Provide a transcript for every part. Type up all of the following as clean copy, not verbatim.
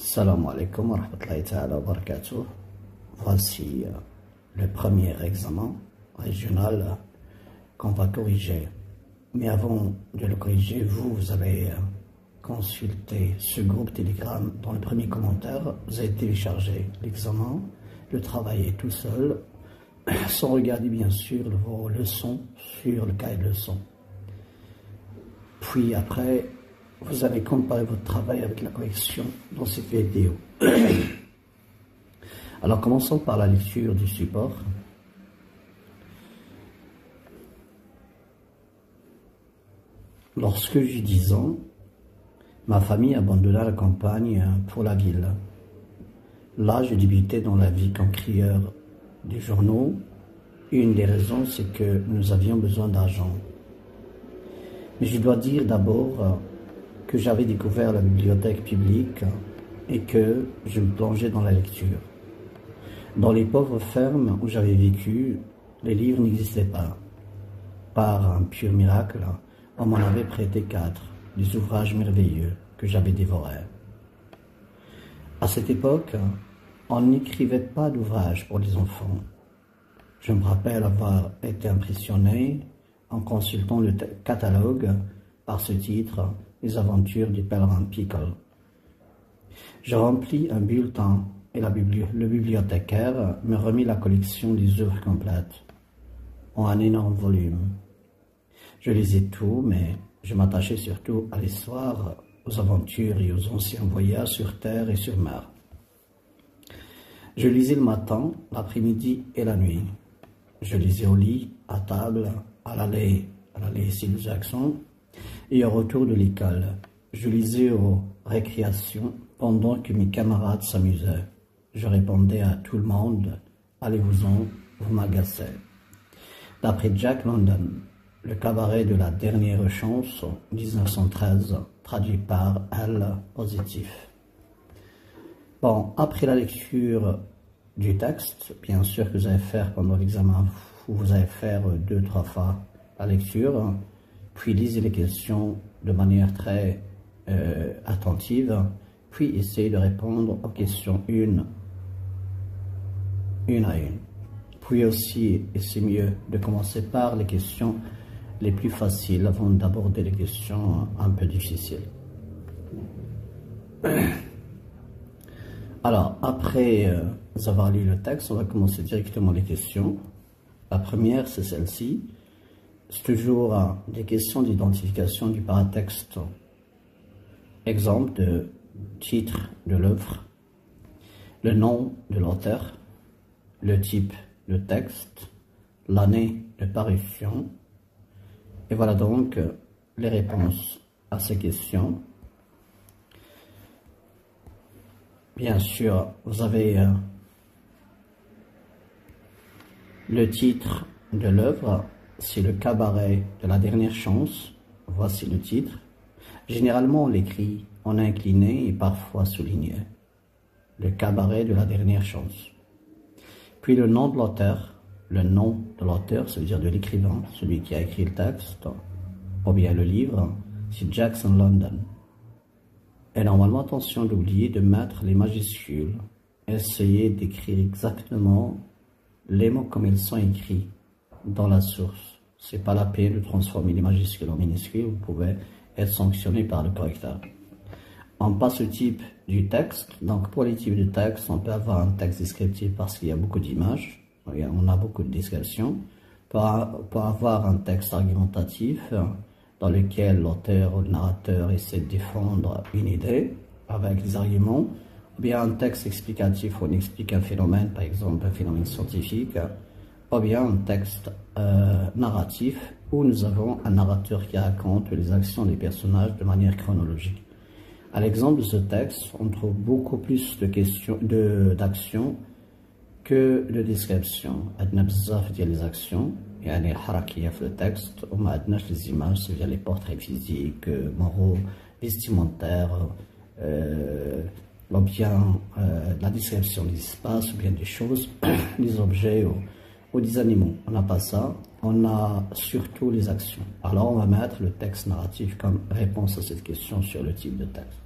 Salam alaikum wa rahmatullahi ta'ala wa barakatuh. Voici le premier examen régional qu'on va corriger. Mais avant de le corriger, vous avez consulté ce groupe Telegram dans le premier commentaire. Vous avez téléchargé l'examen, le travailler tout seul, sans regarder bien sûr vos leçons sur le cahier de leçons. Puis après, vous allez comparer votre travail avec la correction dans cette vidéo. Alors commençons par la lecture du support. Lorsque j'eus 10 ans, ma famille abandonna la campagne pour la ville. Là, je débutais dans la vie comme crieur des journaux. Une des raisons, c'est que nous avions besoin d'argent. Mais je dois dire d'abord que j'avais découvert la bibliothèque publique et que je me plongeais dans la lecture. Dans les pauvres fermes où j'avais vécu, les livres n'existaient pas. Par un pur miracle, on m'en avait prêté 4, des ouvrages merveilleux que j'avais dévorés. À cette époque, on n'écrivait pas d'ouvrages pour les enfants. Je me rappelle avoir été impressionné en consultant le catalogue par ce titre, Les aventures du pèlerin Pickle. Je remplis un bulletin et le bibliothécaire me remit la collection des œuvres complètes en un énorme volume. Je lisais tout, mais je m'attachais surtout à l'histoire, aux aventures et aux anciens voyages sur terre et sur mer. Je lisais le matin, l'après-midi et la nuit. Je lisais au lit, à table, à l'allée ici de Jackson, et au retour de l'école. Je lisais aux récréations pendant que mes camarades s'amusaient. Je répondais à tout le monde, allez-vous-en, vous m'agacez. D'après Jack London, le cabaret de la dernière chance, 1913, traduit par L. Positif. Bon, après la lecture du texte, bien sûr que vous allez faire pendant l'examen, vous allez faire 2-3 fois la lecture, puis lisez les questions de manière très attentive, puis essayez de répondre aux questions une à une. Puis aussi, et c'est mieux de commencer par les questions les plus faciles avant d'aborder les questions un peu difficiles. Alors, après avoir lu le texte, on va commencer directement les questions. La première, c'est celle-ci. C'est toujours des questions d'identification du paratexte. Exemple de titre de l'œuvre, le nom de l'auteur, le type de texte, l'année de parution. Et voilà donc les réponses à ces questions. Bien sûr, vous avez le titre de l'œuvre, c'est le cabaret de la dernière chance. Voici le titre. Généralement, on l'écrit en incliné et parfois souligné. Le cabaret de la dernière chance. Puis le nom de l'auteur. Le nom de l'auteur, ça veut dire de l'écrivain, celui qui a écrit le texte, ou bien le livre, c'est Jackson London. Et normalement, attention d'oublier de mettre les majuscules. Essayez d'écrire exactement les mots comme ils sont écrits dans la source. C'est pas la peine de transformer les majuscules en minuscules, vous pouvez être sanctionné par le correcteur. On passe au type du texte. Donc pour les types de texte, on peut avoir un texte descriptif parce qu'il y a beaucoup d'images, on a beaucoup de descriptions. Pour avoir un texte argumentatif dans lequel l'auteur ou le narrateur essaie de défendre une idée avec des arguments, ou bien un texte explicatif où on explique un phénomène, par exemple un phénomène scientifique, ou bien un texte narratif où nous avons un narrateur qui raconte les actions des personnages de manière chronologique. À l'exemple de ce texte, on trouve beaucoup plus de questions d'actions que de descriptions. عندنا بزاف ديال les actions, يعني حركية في le texte, وما عندناش les images, c'est-à-dire les portraits physiques, moraux, vestimentaires, ou bien la description des espaces, ou bien des choses, des objets ou des animaux. On n'a pas ça, on a surtout les actions. Alors on va mettre le texte narratif comme réponse à cette question sur le type de texte.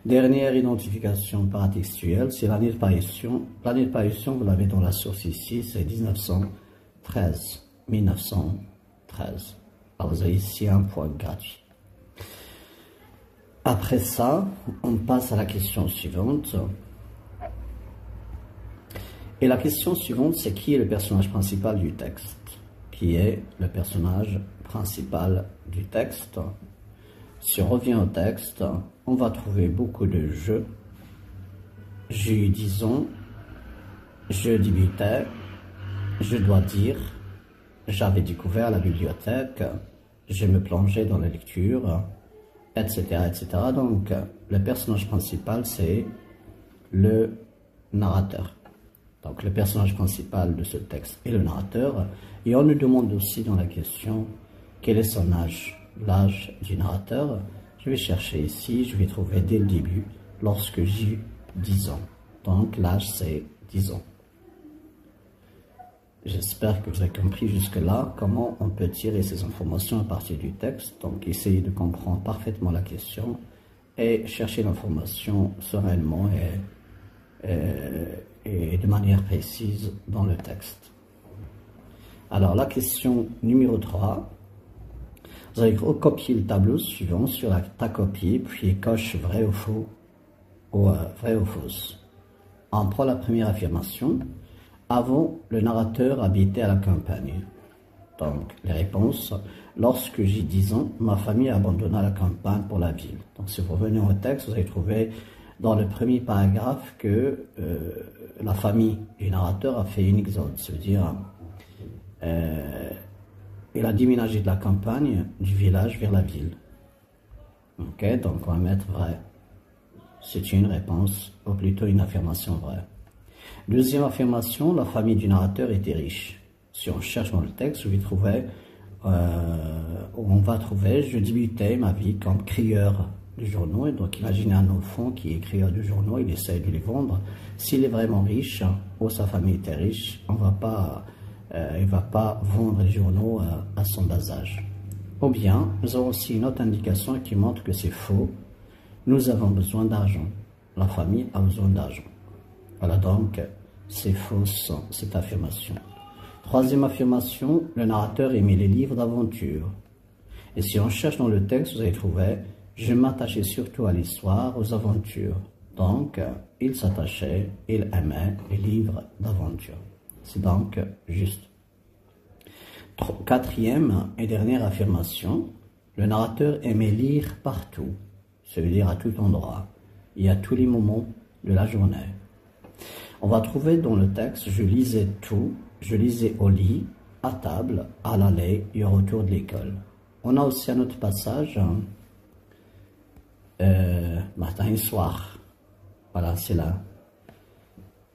Dernière identification paratextuelle, c'est l'année de parution. L'année de parution, vous l'avez dans la source ici, c'est 1913. 1913. Alors vous avez ici un point gratuit. Après ça, on passe à la question suivante. Et la question suivante, c'est qui est le personnage principal du texte? Qui est le personnage principal du texte? Si on revient au texte, on va trouver beaucoup de je. J'ai eu disons, je débutais, je dois dire, j'avais découvert la bibliothèque, je me plongeais dans la lecture, etc., etc. Donc, le personnage principal, c'est le narrateur. Donc, le personnage principal de ce texte est le narrateur. Et on nous demande aussi dans la question, quel est son âge? L'âge du narrateur. Je vais chercher ici, je vais trouver dès le début, lorsque j'ai eu 10 ans. Donc, l'âge, c'est 10 ans. J'espère que vous avez compris jusque-là comment on peut tirer ces informations à partir du texte. Donc, essayez de comprendre parfaitement la question et chercher l'information sereinement et de manière précise dans le texte. Alors, la question numéro 3. Vous allez recopier le tableau suivant sur ta copie, puis coche vrai ou faux, ou vrai ou fausse. On prend la première affirmation. Avant, le narrateur habitait à la campagne. Donc, les réponses. Lorsque j'ai 10 ans, ma famille abandonna la campagne pour la ville. Donc, si vous revenez au texte, vous allez trouver dans le premier paragraphe que la famille du narrateur a fait une exode. Ça veut dire, il a déménagé de la campagne, du village vers la ville. Ok, donc on va mettre vrai. C'est une réponse, ou plutôt une affirmation vraie. Deuxième affirmation, la famille du narrateur était riche. Si on cherche dans le texte, on va trouver, je débutais ma vie comme crieur de journaux. Et donc imaginez un enfant qui est crieur de journaux, il essaie de les vendre. S'il est vraiment riche, ou sa famille était riche, il ne va pas vendre les journaux à son bas âge. Ou bien, nous avons aussi une autre indication qui montre que c'est faux. Nous avons besoin d'argent. La famille a besoin d'argent. Voilà donc, c'est fausse cette affirmation. Troisième affirmation, le narrateur aimait les livres d'aventure. Et si on cherche dans le texte, vous allez trouver, je m'attachais surtout à l'histoire, aux aventures. Donc, il s'attachait, il aimait les livres d'aventure. C'est donc juste. Quatrième et dernière affirmation, le narrateur aimait lire partout, ça veut dire à tout endroit et à tous les moments de la journée. On va trouver dans le texte, je lisais tout, je lisais au lit, à table, à l'aller et au retour de l'école. On a aussi un autre passage, matin et soir. Voilà, c'est là.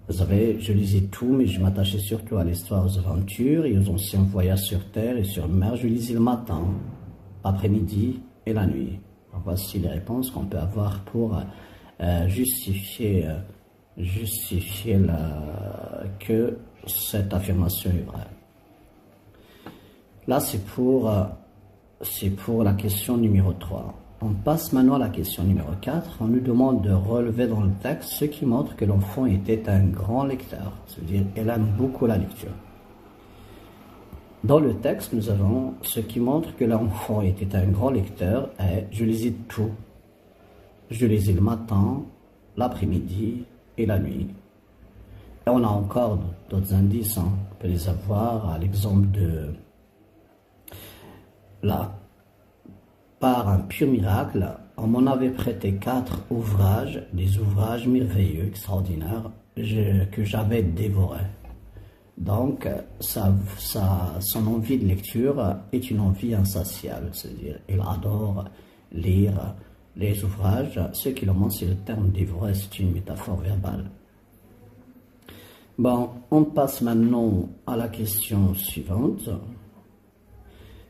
Vous savez, je lisais tout, mais je m'attachais surtout à l'histoire, aux aventures et aux anciens voyages sur terre et sur mer. Je lisais le matin, après-midi et la nuit. Donc, voici les réponses qu'on peut avoir pour justifier que cette affirmation est vraie. Là, c'est pour la question numéro 3. On passe maintenant à la question numéro 4. On nous demande de relever dans le texte ce qui montre que l'enfant était un grand lecteur. Ça veut dire qu'elle aime beaucoup la lecture. Dans le texte, nous avons ce qui montre que l'enfant était un grand lecteur et je lisais tout. Je lisais le matin, l'après-midi et la nuit. Et on a encore d'autres indices, on peut les avoir à l'exemple de là. Par un pur miracle, on m'en avait prêté 4 ouvrages, des ouvrages merveilleux, extraordinaires, que j'avais dévorés. Donc, son envie de lecture est une envie insatiable, c'est-à-dire il adore lire les ouvrages. Ce qui le montre, c'est le terme dévorer, c'est une métaphore verbale. Bon, on passe maintenant à la question suivante.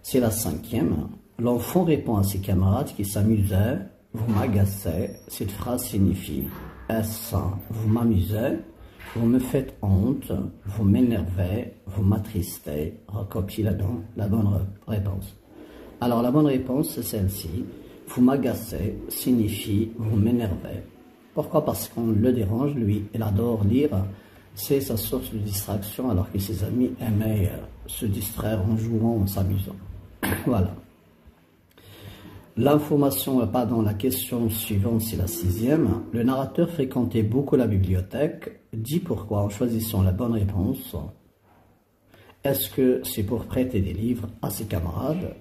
C'est la 5e. L'enfant répond à ses camarades qui s'amusaient. Vous m'agacez. Cette phrase signifie est-ce vous m'amusez, vous me faites honte, vous m'énervez, vous m'attristez. Recopie la bonne réponse. Alors la bonne réponse c'est celle-ci. Vous m'agacez signifie vous m'énervez. Pourquoi? Parce qu'on le dérange, lui, il adore lire. C'est sa source de distraction alors que ses amis aimaient se distraire en jouant, en s'amusant. Voilà. L'information, pardon, la question suivante, c'est la 6e. Le narrateur fréquentait beaucoup la bibliothèque. Dit pourquoi en choisissant la bonne réponse. Est-ce que c'est pour prêter des livres à ses camarades?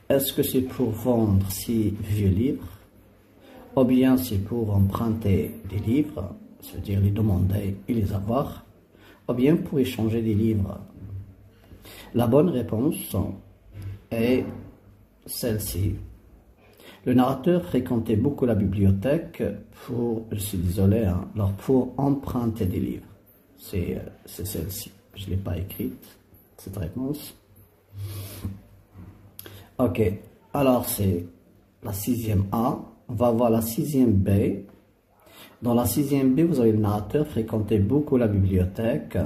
Est-ce que c'est pour vendre ses vieux livres? Ou bien c'est pour emprunter des livres, c'est-à-dire les demander et les avoir? Ou bien pour échanger des livres? La bonne réponse est celle-ci. Le narrateur fréquentait beaucoup la bibliothèque pour, je suis désolé, hein, alors pour emprunter des livres. C'est celle-ci. Je ne l'ai pas écrite, cette réponse. Ok, alors c'est la 6e A. On va voir la 6e B. Dans la 6e B, vous avez le narrateur fréquentait beaucoup la bibliothèque.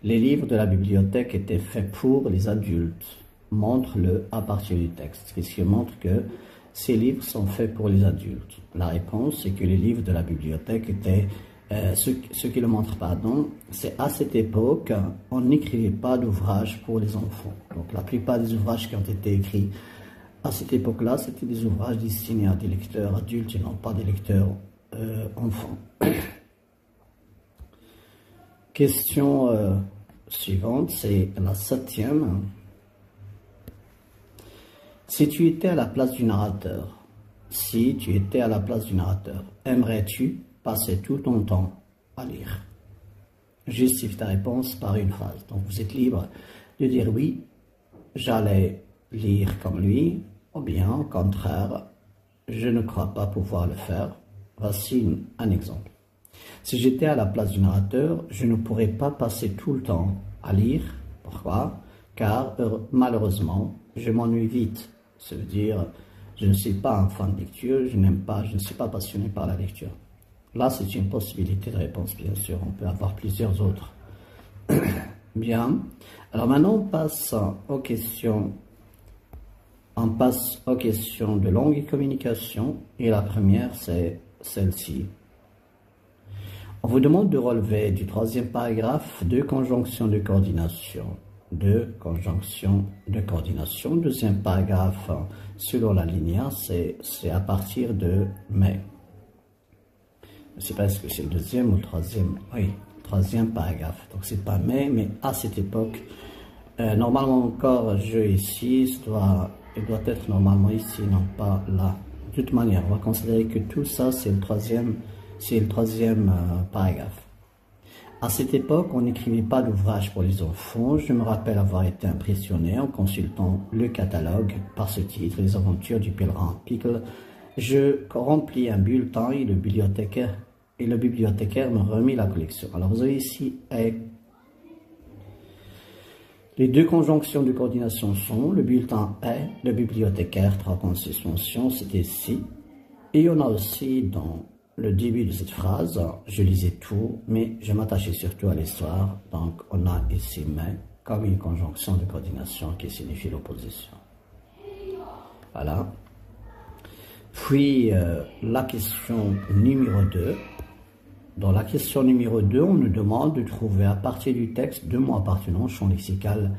Les livres de la bibliothèque étaient faits pour les adultes. Montre-le à partir du texte, ce qui montre que ces livres sont faits pour les adultes. La réponse, c'est que les livres de la bibliothèque étaient... ce qui le montre, pardon, c'est à cette époque, on n'écrivait pas d'ouvrages pour les enfants. Donc la plupart des ouvrages qui ont été écrits à cette époque-là, c'était des ouvrages destinés à des lecteurs adultes et non pas des lecteurs enfants. Question suivante, c'est la 7e. Si tu étais à la place du narrateur, aimerais-tu passer tout ton temps à lire? Justifie ta réponse par une phrase. Donc vous êtes libre de dire oui, j'allais lire comme lui, ou bien au contraire, je ne crois pas pouvoir le faire. Voici un exemple. Si j'étais à la place du narrateur, je ne pourrais pas passer tout le temps à lire. Pourquoi? Car malheureusement, je m'ennuie vite. Ça veut dire, je ne suis pas un fan de lecture, je ne suis pas passionné par la lecture. Là, c'est une possibilité de réponse, bien sûr. On peut avoir plusieurs autres. Bien. Alors maintenant, on passe aux questions. On passe aux questions de langue et communication. Et la première, c'est celle-ci. On vous demande de relever du 3e paragraphe 2 conjonctions de coordination. 2 conjonctions de coordination. 2e paragraphe, selon la ligne, c'est à partir de mais. Je ne sais pas est-ce que c'est le 2e ou le 3e. Oui, 3e paragraphe. Donc c'est pas mais à cette époque. Normalement encore, je ici, il doit être normalement ici, non pas là. De toute manière, on va considérer que tout ça, c'est le 3e paragraphe. À cette époque, on n'écrivait pas d'ouvrage pour les enfants. Je me rappelle avoir été impressionné en consultant le catalogue par ce titre, Les aventures du pèlerin Pickle. Je remplis un bulletin et le bibliothécaire me remit la collection. Alors vous avez ici les 2 conjonctions de coordination sont le bulletin est, le bibliothécaire, 3 points de suspension, c'était si. Et on a aussi dans le début de cette phrase, je lisais tout, mais je m'attachais surtout à l'histoire. Donc on a ici mais comme une conjonction de coordination qui signifie l'opposition. Voilà. Puis la question numéro 2. Dans la question numéro 2, on nous demande de trouver à partir du texte 2 mots appartenant au champ lexical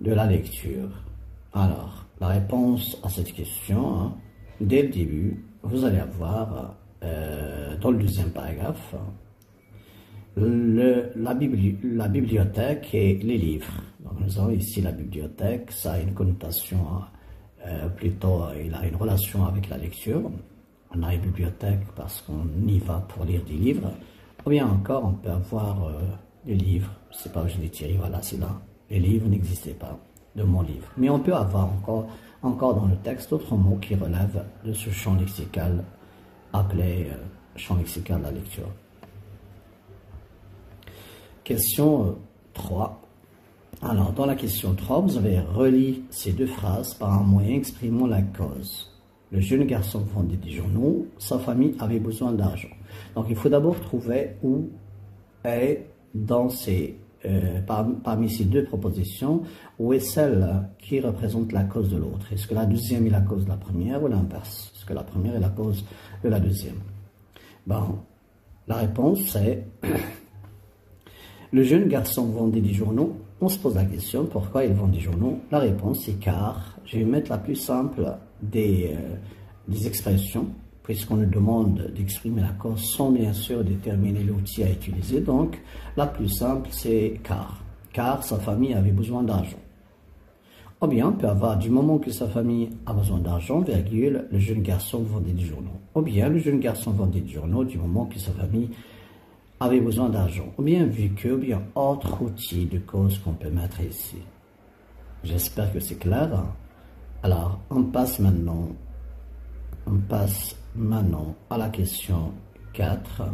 de la lecture. Alors, la réponse à cette question, dès le début, vous allez avoir, dans le 2e paragraphe, la bibliothèque et les livres. Donc, nous avons ici la bibliothèque, ça a une connotation, plutôt, il a une relation avec la lecture. On a une bibliothèque parce qu'on y va pour lire des livres. Ou bien encore, on peut avoir des livres. Je ne sais pas où je l'ai tiré, voilà, c'est là. Les livres n'existaient pas de mon livre. Mais on peut avoir encore dans le texte d'autres mots qui relèvent de ce champ lexical appelé champ lexical de la lecture. Question 3. Alors, dans la question 3, vous avez relié ces 2 phrases par un moyen exprimant la cause. Le jeune garçon vendait des journaux, sa famille avait besoin d'argent. Donc il faut d'abord trouver où est dans ces parmi ces deux propositions, où est celle qui représente la cause de l'autre? Est-ce que la deuxième est la cause de la première ou l'inverse? Est-ce que la première est la cause de la deuxième? Bon, la réponse c'est le jeune garçon vendait des journaux. On se pose la question, pourquoi il vend des journaux? La réponse est car, je vais mettre la plus simple des expressions, puisqu'on nous demande d'exprimer la cause sans bien sûr déterminer l'outil à utiliser. Donc, la plus simple, c'est car sa famille avait besoin d'argent. Ou bien, on peut avoir du moment que sa famille a besoin d'argent, virgule, le jeune garçon vendait des journaux. Ou bien, le jeune garçon vendait des journaux du moment que sa famille avait besoin d'argent. Ou bien, vu que, ou bien, autre outil de cause qu'on peut mettre ici. J'espère que c'est clair. Alors, on passe maintenant à la question 4.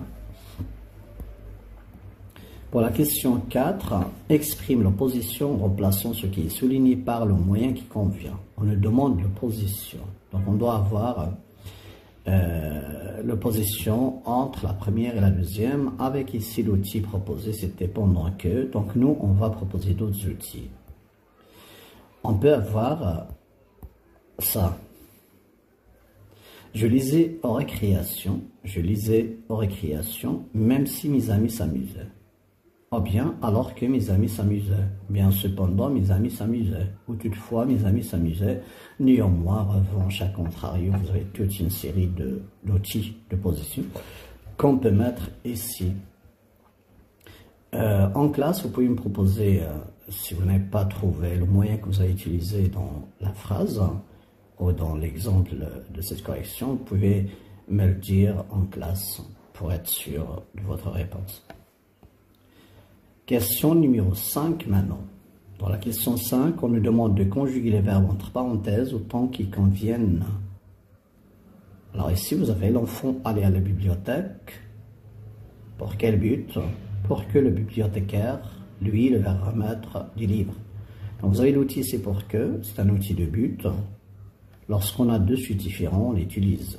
Pour la question 4, exprime l'opposition en remplaçant ce qui est souligné par le moyen qui convient. On nous demande l'opposition. Donc, on doit avoir l'opposition entre la première et la deuxième, avec ici l'outil proposé, c'était pendant que. Donc, nous, on va proposer d'autres outils. On peut avoir ça. Je lisais aux récréations, même si mes amis s'amusaient. Ou bien, alors que mes amis s'amusaient. Bien, cependant, mes amis s'amusaient. Ou toutefois, mes amis s'amusaient. Néanmoins, revanche, à contrario, vous avez toute une série d'outils de position qu'on peut mettre ici. En classe, vous pouvez me proposer, si vous n'avez pas trouvé le moyen que vous avez utilisé dans la phrase, ou dans l'exemple de cette correction, vous pouvez me le dire en classe pour être sûr de votre réponse. Question numéro 5 maintenant. Dans la question 5, on nous demande de conjuguer les verbes entre parenthèses au temps qui conviennent. Alors ici, vous avez l'enfant aller à la bibliothèque. Pour quel but? Pour que le bibliothécaire, lui, le va remettre des livres. Donc vous avez l'outil c'est pour que, c'est un outil de but. Lorsqu'on a deux sujets différents, on l'utilise.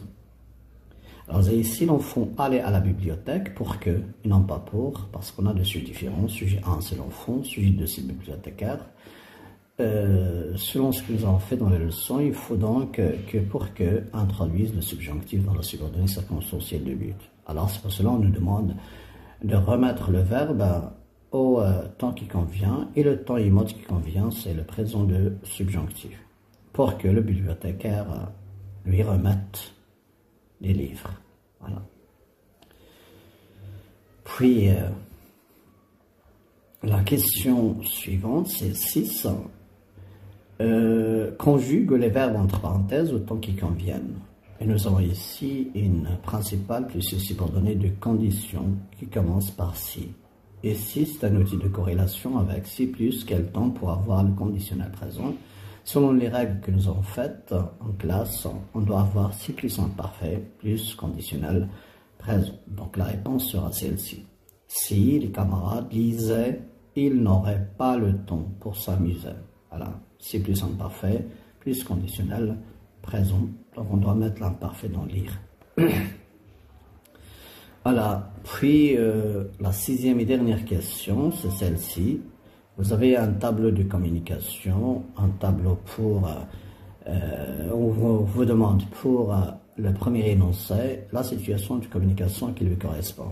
Alors vous avez ici l'enfant aller à la bibliothèque pour que, et non pas pour, parce qu'on a deux sujets différents. Sujet 1 c'est l'enfant, sujet 2 c'est le bibliothécaire. Selon ce que nous avons fait dans les leçons, il faut donc que pour que introduise le subjonctif dans la subordonnée circonstancielle de but. Alors c'est pour cela qu'on nous demande de remettre le verbe au temps qui convient, et le temps immédiat qui convient, c'est le présent de subjonctif. Pour que le bibliothécaire lui remette des livres. Voilà. Puis, la question suivante, c'est 6. Conjugue les verbes entre parenthèses au temps qui conviennent. Et nous avons ici une principale plus une subordonnée de condition qui commence par si. Et si, c'est un outil de corrélation avec si plus quel temps pour avoir le conditionnel présent. Selon les règles que nous avons faites en classe, on doit avoir si plus imparfait plus conditionnel présent. Donc la réponse sera celle-ci. Si les camarades lisaient, ils n'auraient pas le temps pour s'amuser. Voilà, si plus imparfait plus conditionnel présent. Donc on doit mettre l'imparfait dans lire. Voilà, puis la 6e et dernière question, c'est celle-ci. Vous avez un tableau de communication, un tableau pour, on vous demande pour le premier énoncé, la situation de communication qui lui correspond.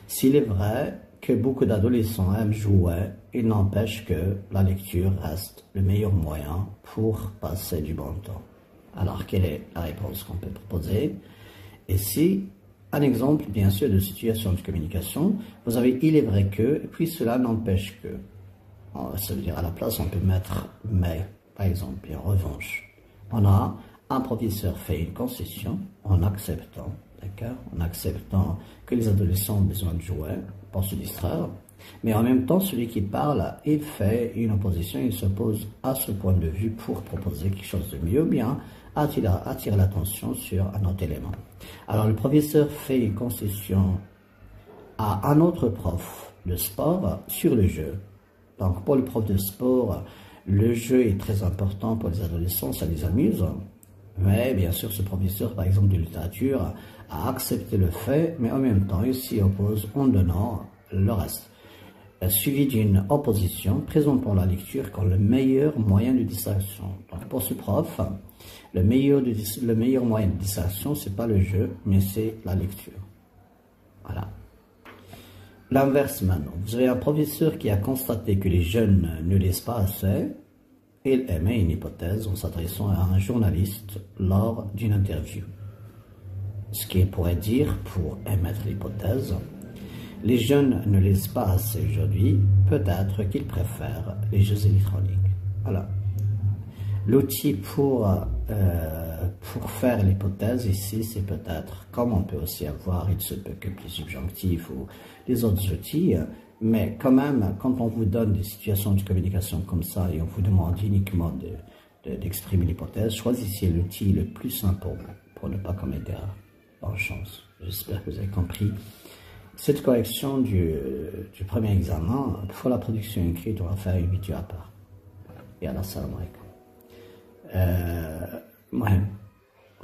S'il est vrai que beaucoup d'adolescents aiment jouer, il n'empêche que la lecture reste le meilleur moyen pour passer du bon temps. Alors, quelle est la réponse qu'on peut proposer? Ici, un exemple, bien sûr, de situation de communication. Vous avez « il est vrai que », et puis cela n'empêche que. Ça veut dire à la place, on peut mettre « mais », par exemple. Et en revanche, on a un professeur fait une concession en acceptant, d'accord, en acceptant que les adolescents ont besoin de jouer pour se distraire. Mais en même temps, celui qui parle, il fait une opposition, il s'oppose à ce point de vue pour proposer quelque chose de mieux, bien attirer l'attention sur un autre élément. Alors, le professeur fait une concession à un autre prof de sport sur le jeu. Donc, pour le prof de sport, le jeu est très important pour les adolescents, ça les amuse. Mais bien sûr, ce professeur, par exemple, de littérature, a accepté le fait, mais en même temps, il s'y oppose en donnant le reste. suivi d'une opposition, présentons la lecture comme le meilleur moyen de distraction. Donc pour ce prof, le meilleur moyen de distraction, c'est pas le jeu, mais c'est la lecture. Voilà. L'inverse maintenant. Vous avez un professeur qui a constaté que les jeunes ne lisent pas assez. Il émet une hypothèse en s'adressant à un journaliste lors d'une interview. Ce qu'il pourrait dire pour émettre l'hypothèse, les jeunes ne lisent pas assez aujourd'hui, peut-être qu'ils préfèrent les jeux électroniques. Voilà. L'outil pour faire l'hypothèse ici, c'est peut-être, comme on peut aussi avoir, il se peut que plus subjonctif ou les autres outils, mais quand même, quand on vous donne des situations de communication comme ça et on vous demande uniquement d'exprimer l'hypothèse, choisissez l'outil le plus simple pour ne pas commettre d'erreur. Bonne chance. J'espère que vous avez compris. Cette correction du premier examen, pour la production écrite, on va faire une vidéo à part. Et à la salam alaikum.